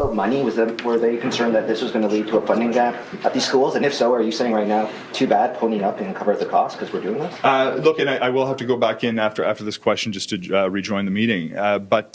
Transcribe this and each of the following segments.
about money? Were they concerned that this was going to lead to a funding gap at these schools? And if so, are you saying right now, too bad, pony up and cover the cost because we're doing this? Look, and I will have to go back in after this question just to rejoin the meeting. But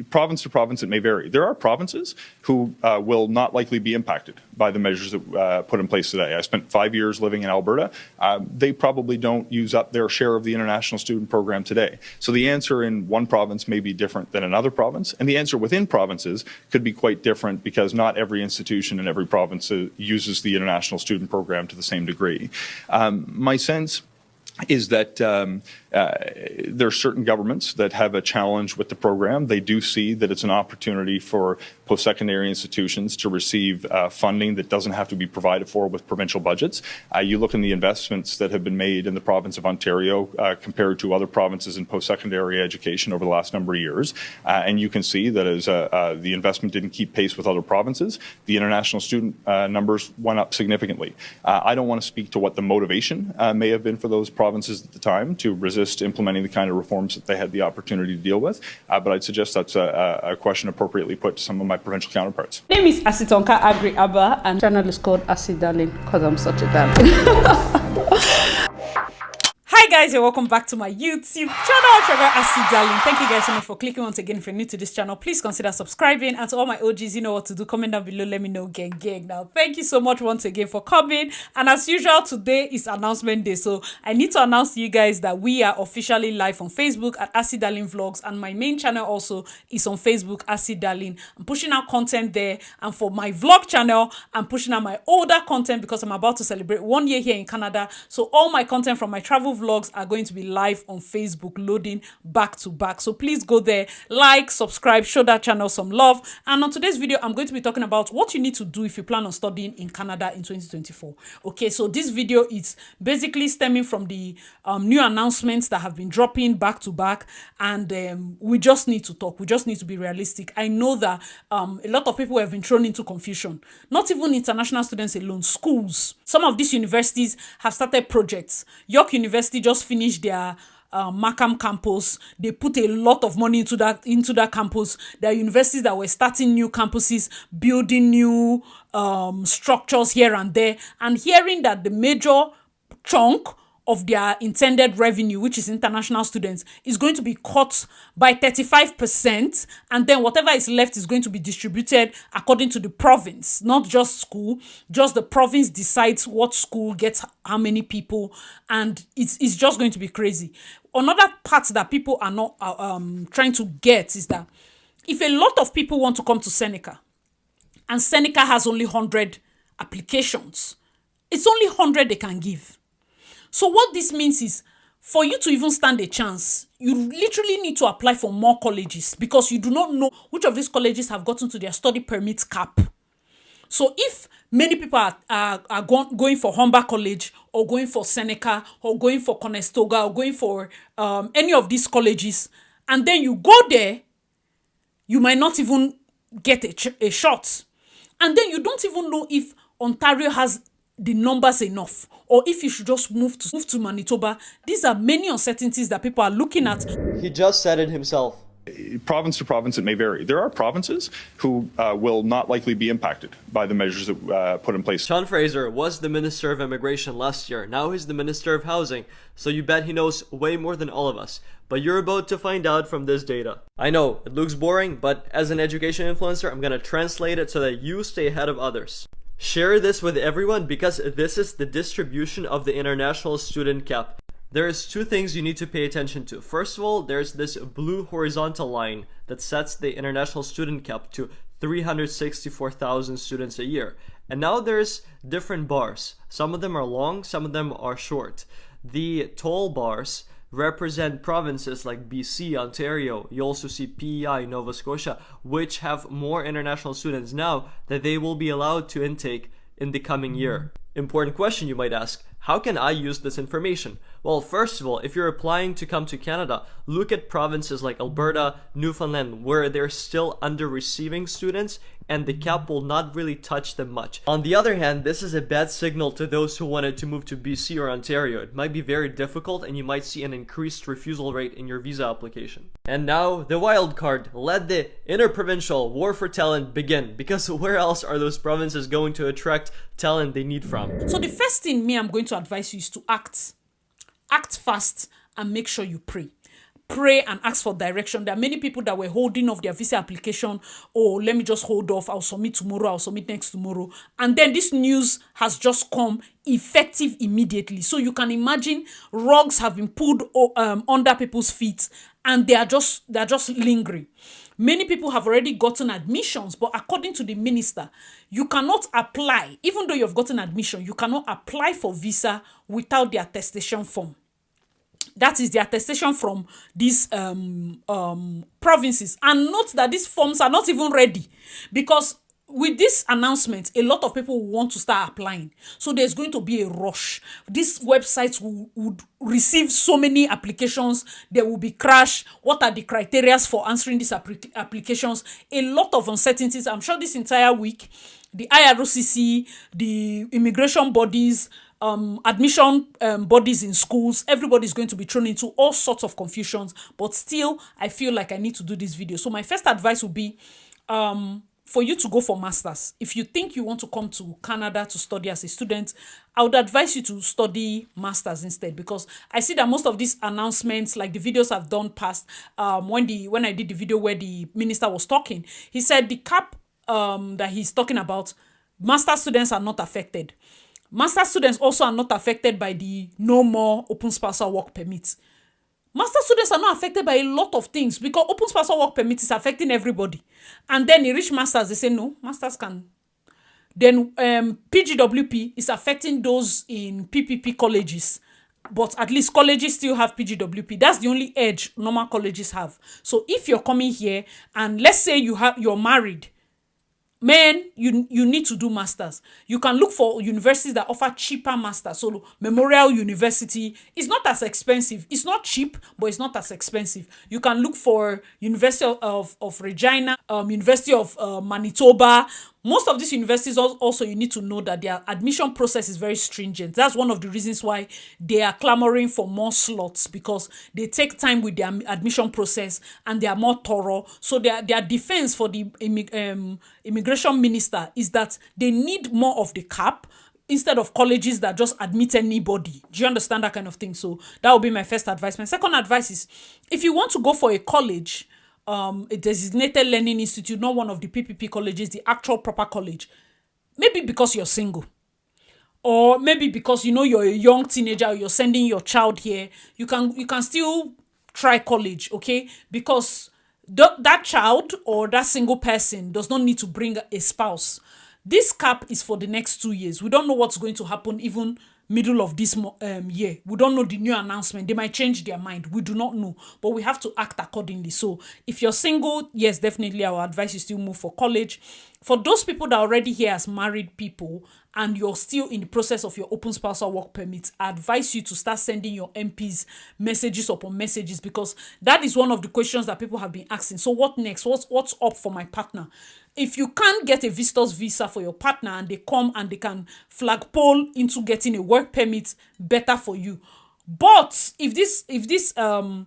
province to province, it may vary. There are provinces who will not likely be impacted by the measures that put in place today. I spent 5 years living in Alberta. They probably don't use up their share of the international student program today. So the answer in one province may be different than another province, and the answer within provinces could be quite different because not every institution in every province uses the international student program to the same degree. My sense is that there are certain governments that have a challenge with the program. They do see that it's an opportunity for post-secondary institutions to receive funding that doesn't have to be provided for with provincial budgets. You look in the investments that have been made in the province of Ontario compared to other provinces in post-secondary education over the last number of years, and you can see that as the investment didn't keep pace with other provinces, the international student numbers went up significantly. I don't want to speak to what the motivation may have been for those provinces at the time to resist implementing the kind of reforms that they had the opportunity to deal with, but I'd suggest that's a question appropriately put to some of my provincial counterparts. My name is Asitonka Agri Abba, and channel is called Asi Darling because I'm such a darling. Hi guys, and welcome back to my YouTube channel, Trevor Asi Darling. Thank you guys so much for clicking once again. If you're new to this channel, please consider subscribing, and to all my OGs, you know what to do. Comment down below, let me know, gang. Now, thank you so much once again for coming, and as usual, today is announcement day, so I need to announce to you guys that we are officially live on Facebook at Asi Darling Vlogs, and my main channel also is on Facebook, Asi Darling. I'm pushing out content there, and for my vlog channel, I'm pushing out my older content because I'm about to celebrate 1 year here in Canada, so all my content from my travel vlogs are going to be live on Facebook, loading back to back. So please go there, like, subscribe, show that channel some love. And on today's video, I'm going to be talking about what you need to do if you plan on studying in Canada in 2024. Okay, so this video is basically stemming from the new announcements that have been dropping back to back, and we just need to talk. We just need to be realistic. I know that a lot of people have been thrown into confusion. Not even international students alone, schools. Some of these universities have started projects. York University just finished their Markham campus. They put a lot of money into that campus. There are universities that were starting new campuses, building new structures here and there, and hearing that the major chunk of their intended revenue, which is international students, is going to be cut by 35%, and then whatever is left is going to be distributed according to the province, not just school. Just the province decides what school gets how many people, and it's just going to be crazy. Another part that people are not trying to get is that if a lot of people want to come to Seneca, and Seneca has only 100 applications, it's only 100 they can give. So what this means is, for you to even stand a chance, you literally need to apply for more colleges because you do not know which of these colleges have gotten to their study permit cap. So if many people are going for Humber College, or going for Seneca, or going for Conestoga, or going for any of these colleges, and then you go there, you might not even get a shot. And then you don't even know if Ontario has the numbers enough, or if you should just move to Manitoba. These are many uncertainties that people are looking at. He just said it himself. Province to province, it may vary. There are provinces who will not likely be impacted by the measures that put in place. Sean Fraser was the Minister of Immigration last year. Now he's the Minister of Housing, so you bet he knows way more than all of us. But you're about to find out from this data. I know, it looks boring, but as an education influencer, I'm gonna translate it so that you stay ahead of others. Share this with everyone because this is the distribution of the international student cap. There's two things you need to pay attention to. First of all, there's this blue horizontal line that sets the international student cap to 364,000 students a year. And now there's different bars. Some of them are long, some of them are short. The tall bars represent provinces like BC, Ontario. You also see PEI, Nova Scotia, which have more international students now that they will be allowed to intake in the coming year. Important question, you might ask. How can I use this information? Well, first of all, if you're applying to come to Canada, look at provinces like Alberta, Newfoundland, where they're still under receiving students and the cap will not really touch them much. On the other hand, this is a bad signal to those who wanted to move to BC or Ontario. It might be very difficult and you might see an increased refusal rate in your visa application. And now, the wild card. Let the interprovincial war for talent begin, because where else are those provinces going to attract talent they need from? So the first thing I'm going to advise you is to act. Act fast and make sure you pray. Pray and ask for direction. There are many people that were holding off their visa application. Oh, let me just hold off. I'll submit tomorrow. I'll submit next tomorrow. And then this news has just come effective immediately. So you can imagine rugs have been pulled under people's feet and they're just lingering. Many people have already gotten admissions, but according to the minister, you cannot apply, even though you've gotten admission, you cannot apply for visa without the attestation form. That is the attestation from these provinces. And note that these forms are not even ready, because with this announcement, a lot of people want to start applying. So there's going to be a rush. These websites would receive so many applications. There will be crash. What are the criteria for answering these applications? A lot of uncertainties. I'm sure this entire week, the IROCC, the immigration bodies, admission bodies in schools, everybody's going to be thrown into all sorts of confusions. But still, I feel like I need to do this video. So my first advice would be for you to go for masters. If you think you want to come to Canada to study as a student, I would advise you to study masters instead, because I see that most of these announcements, like the videos I've done past, when I did the video where the minister was talking, he said the cap that he's talking about, master students are not affected. Master students also are not affected by the no more open spousal work permits. Master students are not affected by a lot of things, because open spousal work permit is affecting everybody. And then in rich masters, they say no, masters can. Then PGWP is affecting those in PPP colleges. But at least colleges still have PGWP. That's the only edge normal colleges have. So if you're coming here and let's say you're married, man, you need to do masters. You can look for universities that offer cheaper masters. So Memorial University is not as expensive. It's not cheap, but it's not as expensive. You can look for University of Regina, University of Manitoba. Most of these universities also, you need to know that their admission process is very stringent. That's one of the reasons why they are clamoring for more slots, because they take time with their admission process and they are more thorough. So their defense for the immigration minister is that they need more of the cap instead of colleges that just admit anybody. Do you understand that kind of thing? So that would be my first advice. My second advice is, if you want to go for a college, a designated learning institute, not one of the PPP colleges, the actual proper college, maybe because you're single, or maybe because you're a young teenager, or you're sending your child here, you can still try college, okay? Because that child or that single person does not need to bring a spouse. This cap is for the next 2 years. We don't know what's going to happen even middle of this year. We don't know the new announcement. They might change their mind. We do not know. But we have to act accordingly. So if you're single, yes, definitely I will advise you still move for college. For those people that are already here as married people and you're still in the process of your open spousal work permit, I advise you to start sending your MPs messages upon messages, because that is one of the questions that people have been asking. So what next? What's up for my partner? If you can't get a visitor's visa for your partner and they come and they can flagpole into getting a work permit, better for you. But if this no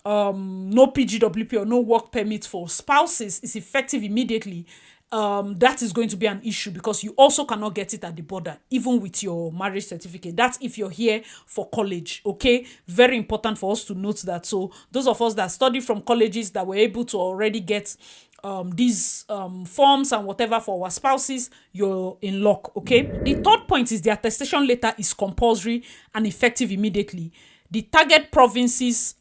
PGWP or no work permit for spouses is effective immediately, that is going to be an issue, because you also cannot get it at the border, even with your marriage certificate. That's if you're here for college, okay? Very important for us to note that. So those of us that study from colleges that were able to already get these forms and whatever for our spouses, you're in luck, okay? The third point is the attestation letter is compulsory and effective immediately. The target provinces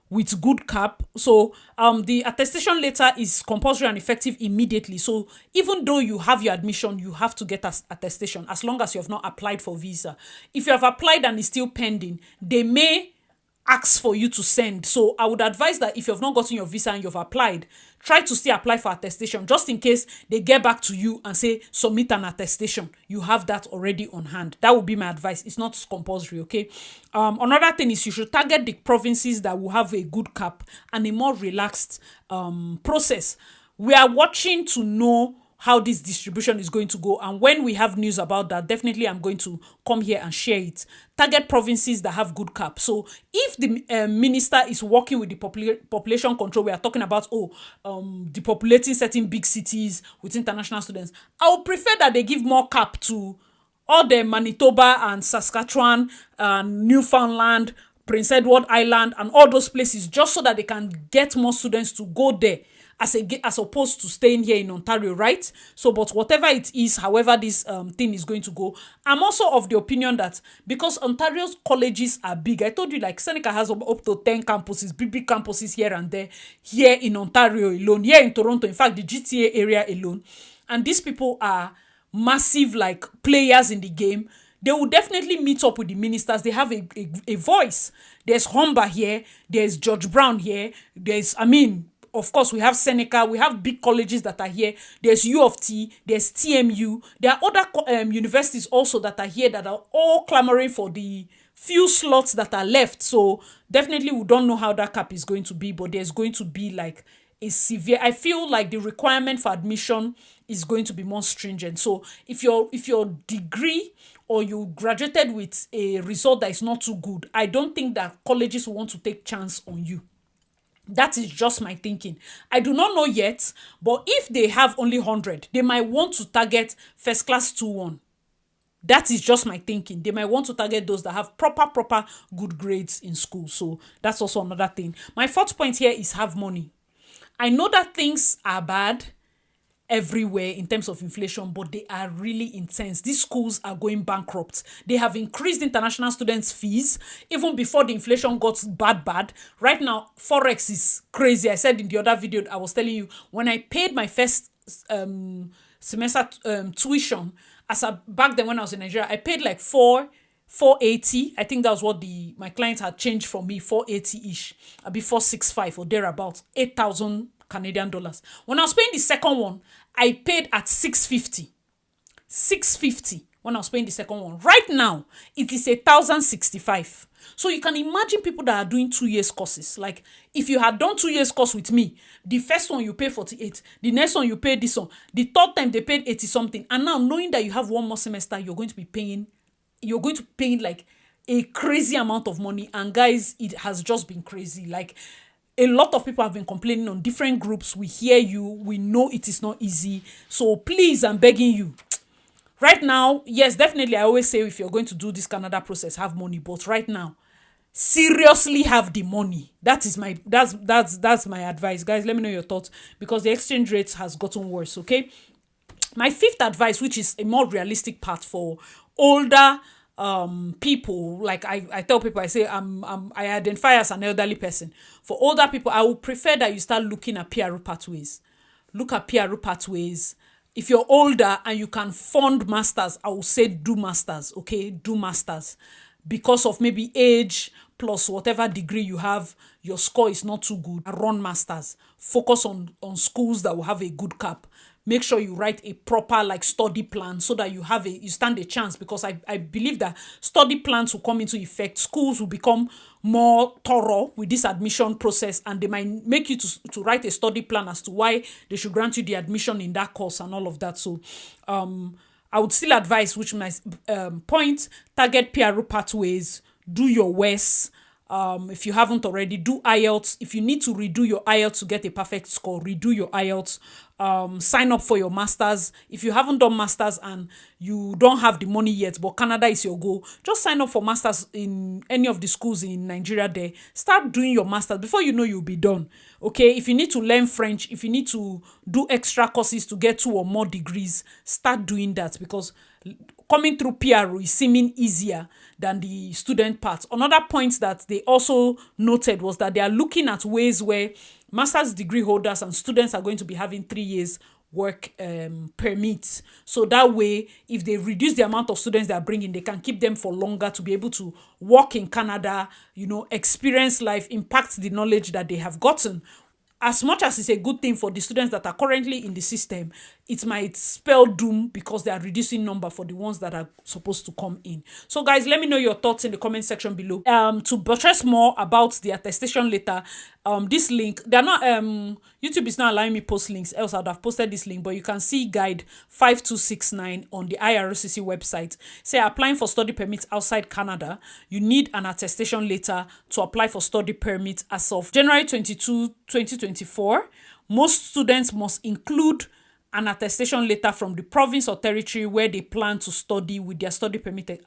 with good cap. So the attestation letter is compulsory and effective immediately. So even though you have your admission, you have to get attestation as long as you have not applied for visa. If you have applied and it's still pending, they may asks for you to send. So I would advise that if you've not gotten your visa and you've applied, try to still apply for attestation just in case they get back to you and say submit an attestation. You have that already on hand. That would be my advice. It's not compulsory, okay? Another thing is you should target the provinces that will have a good cap and a more relaxed process. We are watching to know how this distribution is going to go, and when we have news about that, definitely I'm going to come here and share it. Target provinces that have good cap. So if the minister is working with the population control, we are talking about depopulating certain big cities with international students, I would prefer that they give more cap to all the Manitoba and Saskatchewan and Newfoundland, Prince Edward Island and all those places, just so that they can get more students to go there as opposed to staying here in Ontario, right? So, but whatever it is, however this thing is going to go, I'm also of the opinion that because Ontario's colleges are big, I told you, like, Seneca has up to 10 campuses, big campuses here and there, here in Ontario alone, here in Toronto, in fact, the GTA area alone, and these people are massive, like, players in the game. They will definitely meet up with the ministers. They have a voice. There's Humber here, there's George Brown here, of course, we have Seneca, we have big colleges that are here. There's U of T, there's TMU. There are other universities also that are here that are all clamoring for the few slots that are left. So definitely we don't know how that cap is going to be, but there's going to be like a severe, I feel like the requirement for admission is going to be more stringent. So if your degree or you graduated with a result that is not too good, I don't think that colleges will want to take chance on you. That is just my thinking. I do not know yet, but if they have only 100, they might want to target first class 2-1. That is just my thinking. They might want to target those that have proper good grades in school. So that's also another thing. My fourth point here is have money. I know that things are bad everywhere in terms of inflation, but they are really intense. These schools are going bankrupt. They have increased international students' fees even before the inflation got bad. Right now, Forex is crazy. I said in the other video, I was telling you, when I paid my first semester tuition, back then when I was in Nigeria, I paid like 480. I think that was what my clients had changed for me, 480-ish, before 465 or thereabouts, 8,000 Canadian dollars. When I was paying the second one, I paid at 650. 650 when I was paying the second one. Right now, it is 1,065. So you can imagine people that are doing 2 years courses. Like if you had done 2 years course with me, the first one you pay 48, the next one you pay this one, the third time they paid 80 something. And now knowing that you have one more semester, you're going to pay like a crazy amount of money. And guys, it has just been crazy. Like a lot of people have been complaining on different groups. We hear you. We know it is not easy. So please, I'm begging you. Right now, yes, definitely, I always say if you're going to do this Canada process, have money. But right now, seriously have the money. That's my advice. Guys, let me know your thoughts because the exchange rate has gotten worse, okay? My fifth advice, which is a more realistic part for older people, like I tell people, I say I identify as an elderly person. For older people, I would prefer that you start looking at PRO pathways. Look at PRO pathways. If you're older and you can fund masters, I will say do masters, okay? Do masters. Because of maybe age plus whatever degree you have, your score is not too good. Run masters. Focus on schools that will have a good cap. Make sure you write a proper study plan so that you stand a chance, because I believe that study plans will come into effect. Schools will become more thorough with this admission process, and they might make you to write a study plan as to why they should grant you the admission in that course and all of that. So I would still advise, which my point, target PRO pathways, do your WES. If you haven't already, do IELTS. If you need to redo your IELTS to get a perfect score, redo your IELTS. Sign up for your masters. If you haven't done masters and you don't have the money yet, but Canada is your goal, just sign up for masters in any of the schools in Nigeria there. Start doing your masters. Before you know, you'll be done. Okay, if you need to learn French, if you need to do extra courses to get 2 or more degrees, start doing that, because coming through PRO is seeming easier than the student part. Another point that they also noted was that they are looking at ways where master's degree holders and students are going to be having 3 years work permit. So that way, if they reduce the amount of students they are bringing, they can keep them for longer to be able to work in Canada, experience life, impact the knowledge that they have gotten. As much as it's a good thing for the students that are currently in the system, it might spell doom because they are reducing number for the ones that are supposed to come in. So guys, let me know your thoughts in the comment section below. To buttress more about the attestation letter, this link, they're not YouTube is not allowing me post links, else I would have posted this link, but you can see guide 5269 on the IRCC website. Say applying for study permits outside Canada, you need an attestation letter to apply for study permit as of January 22, 2024. Most students must include an attestation letter from the province or territory where they plan to study with their study permit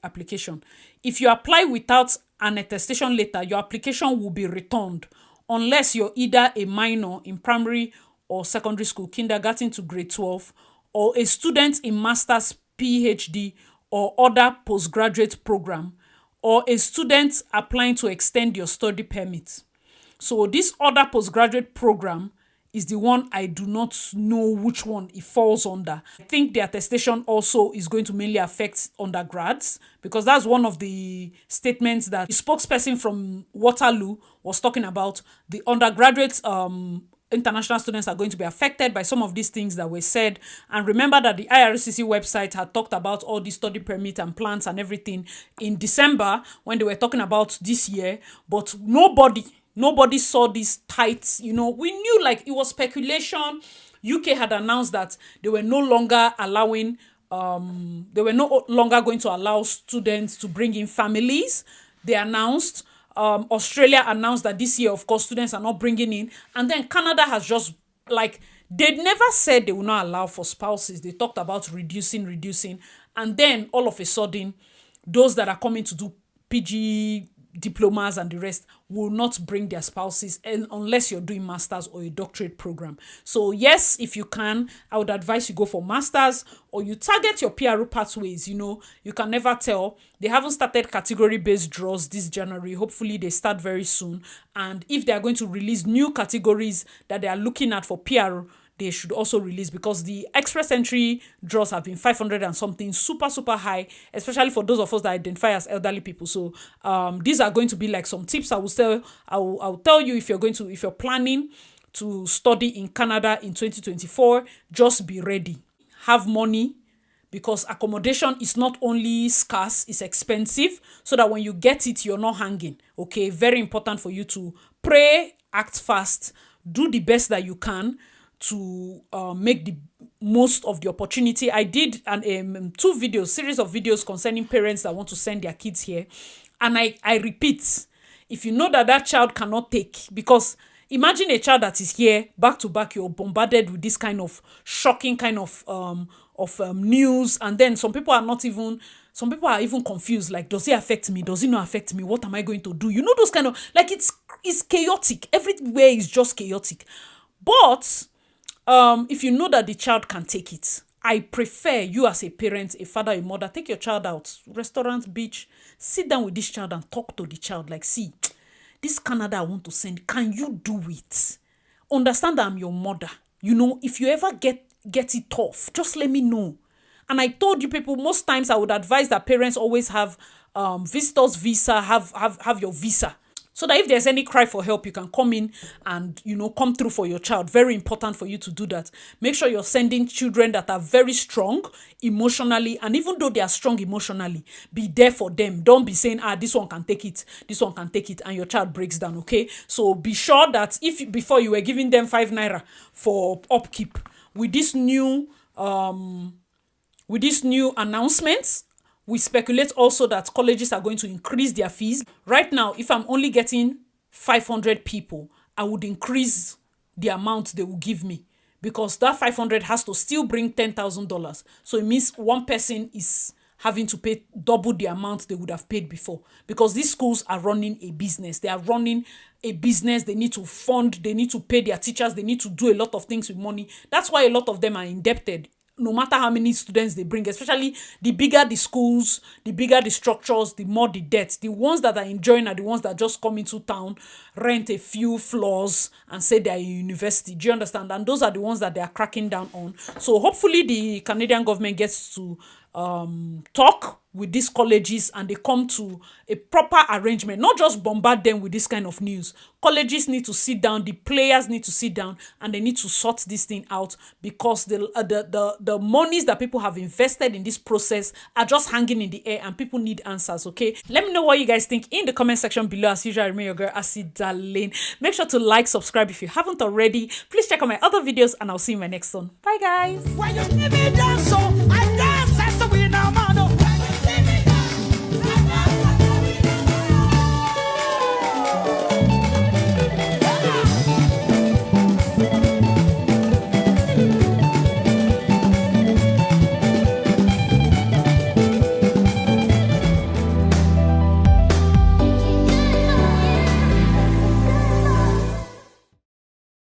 application. If you apply without an attestation letter, your application will be returned unless you're either a minor in primary or secondary school, kindergarten to grade 12, or a student in master's, PhD, or other postgraduate program, or a student applying to extend your study permit. So this other postgraduate program is the one I do not know which one it falls under. I think the attestation also is going to mainly affect undergrads, because that's one of the statements that the spokesperson from Waterloo was talking about. The undergraduate international students are going to be affected by some of these things that were said. And remember that the IRCC website had talked about all the study permit and plans and everything in December when they were talking about this year, but nobody saw these tight, we knew like it was speculation. UK had announced that they were no longer allowing, they were no longer going to allow students to bring in families. They announced, Australia announced that this year, of course, students are not bringing in. And then Canada has just, like, they never said they will not allow for spouses. They talked about reducing. And then all of a sudden, those that are coming to do PG diplomas and the rest will not bring their spouses unless you're doing masters or a doctorate program. So yes, if you can, I would advise you go for masters or you target your PRO pathways. You can never tell. They haven't started category-based draws this January. Hopefully they start very soon. And if they are going to release new categories that they are looking at for PRO, they should also release, because the express entry draws have been 500 and something, super high, especially for those of us that identify as elderly people. So these are going to be like some tips I will tell you if you're planning to study in Canada in 2024. Just be ready, have money, because accommodation is not only scarce, it's expensive, so that when you get it, you're not hanging. Okay, very important for you to pray, act fast, do the best that you can to make the most of the opportunity. I did series of videos concerning parents that want to send their kids here. And I repeat, if you know that child cannot take, because imagine a child that is here back to back, you're bombarded with this kind of shocking kind of news, and then some people are even confused, like, does it affect me? Does it not affect me? What am I going to do? Those kind of, like, it's chaotic. Everywhere is just chaotic. But if you know that the child can take it, I prefer you as a parent, a father, a mother, take your child out, restaurant, beach, sit down with this child and talk to the child. Like, see, this Canada I want to send, can you do it? Understand that I'm your mother. If you ever get it tough, just let me know. And I told you people, most times I would advise that parents always have visitor's visa, have your visa, so that if there's any cry for help, you can come in and, come through for your child. Very important for you to do that. Make sure you're sending children that are very strong emotionally. And even though they are strong emotionally, be there for them. Don't be saying, this one can take it, this one can take it, and your child breaks down, okay? So be sure that before you were giving them 5 naira for upkeep, with this new announcements, we speculate also that colleges are going to increase their fees. Right now, if I'm only getting 500 people, I would increase the amount they will give me, because that 500 has to still bring $10,000. So it means one person is having to pay double the amount they would have paid before, because these schools are running a business. They are running a business. They need to fund, they need to pay their teachers, they need to do a lot of things with money. That's why a lot of them are indebted. no matter how many students they bring, especially the bigger the schools, the bigger the structures, the more the debt. The ones that are enjoying are the ones that just come into town, rent a few floors, and say they're a university. Do you understand? And those are the ones that they are cracking down on. So hopefully the Canadian government gets to talk with these colleges and they come to a proper arrangement, not just bombard them with this kind of news. Colleges need to sit down, the players need to sit down, and they need to sort this thing out, because the monies that people have invested in this process are just hanging in the air and people need answers. Okay, let me know what you guys think in the comment section below. As usual, I remain your girl Acid Darlene. Make sure to like, subscribe if you haven't already. Please check out my other videos and I'll see you in my next one. Bye guys. When you see me dance, so I